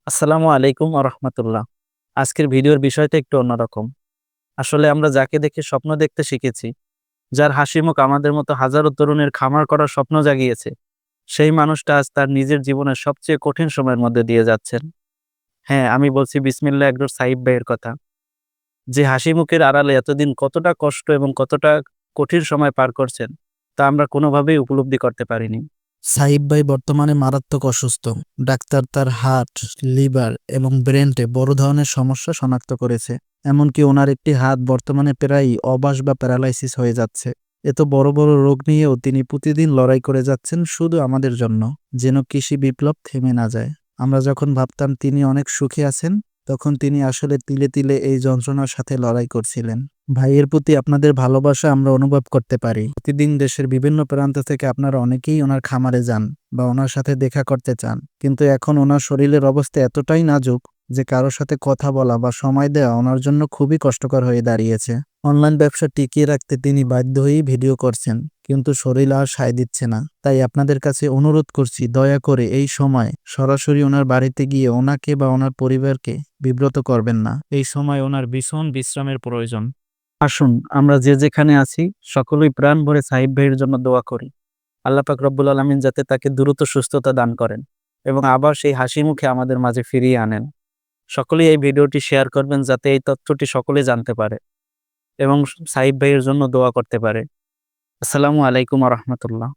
আসসালামু আলাইকুম রহমতুল্লাহ। আজকের ভিডিওর বিষয়টা একটু অন্যরকম। আসলে আমরা যাকে দেখে স্বপ্ন দেখতে শিখেছি, যার হাসি মুখ আমাদের মতো হাজারো তরুণের খামার করার স্বপ্ন জাগিয়েছে, সেই মানুষটা আজ তার নিজের জীবনের সবচেয়ে কঠিন সময়ের মধ্যে দিয়ে যাচ্ছেন। হ্যাঁ, আমি বলছি বিসমিল্লাহ একজন সাইব ভাইয়ের কথা, যে হাসি মুখের আড়ালে এতদিন কতটা কষ্ট এবং কতটা কঠিন সময় পার করছেন, তা আমরা কোনোভাবেই উপলব্ধি করতে পারিনি। সাহিব ভাই বর্তমানে মারাত্মক অসুস্থ। ডাক্তার তার হার্ট, লিভার এবং ব্রেনটে বড় ধরনের সমস্যা শনাক্ত করেছে। এমনকি ওনার একটি হাত বর্তমানে প্রায় অবশ বা প্যারালাইসিস হয়ে যাচ্ছে। এত বড় বড় রোগ নিয়েও তিনি প্রতিদিন লড়াই করে যাচ্ছেন শুধু আমাদের জন্য, যেন কৃষি বিপ্লব থেমে না যায়। আমরা যখন ভাবতাম তিনি অনেক সুখে আছেন, তখন তিনি আসলে তিলে তিলে এই যন্ত্রণার সাথে লড়াই করছিলেন। ভাইয়ের প্রতি আপনাদের ভালোবাসা আমরা অনুভব করতে পারি। প্রতিদিন দেশের বিভিন্ন প্রান্ত থেকে আপনারা অনেকেই ওনার খামারে যান বা ওনার সাথে দেখা করতে চান, কিন্তু এখন ওনার শরীরের অবস্থা এতটাই নাজুক যে কারোর সাথে কথা বলা বা সময় দেওয়া ওনার জন্য খুবই কষ্টকর হয়ে দাঁড়িয়েছে। অনলাইন ব্যবসা টিকিয়ে রাখতে তিনি বাধ্য হয়েই ভিডিও করছেন, কিন্তু শরীর আর সায় দিচ্ছে না। তাই আপনাদের কাছে অনুরোধ করছি, দয়া করে এই সময় সরাসরি ওনার বাড়িতে গিয়ে ওনাকে বা ওনার পরিবারকে বিব্রত করবেন না। এই সময় ওনার ভীষণ বিশ্রামের প্রয়োজন। আসুন আমরা যে যেখানে আছি সকলেই প্রাণ ভরে সাহিব ভাইয়ের জন্য দোয়া করি। আল্লাহ পাক রব্বুল আলামিন যাতে তাকে দ্রুত সুস্থতা দান করেন এবং আবার সেই হাসি মুখে আমাদের মাঝে ফিরিয়ে আনেন। সকলেই এই ভিডিওটি শেয়ার করবেন যাতে এই তথ্যটি সকলে জানতে পারে এবং সাহিব ভাইয়ের জন্য দোয়া করতে পারে। আসসালামু আলাইকুম রহমতুল্লাহ।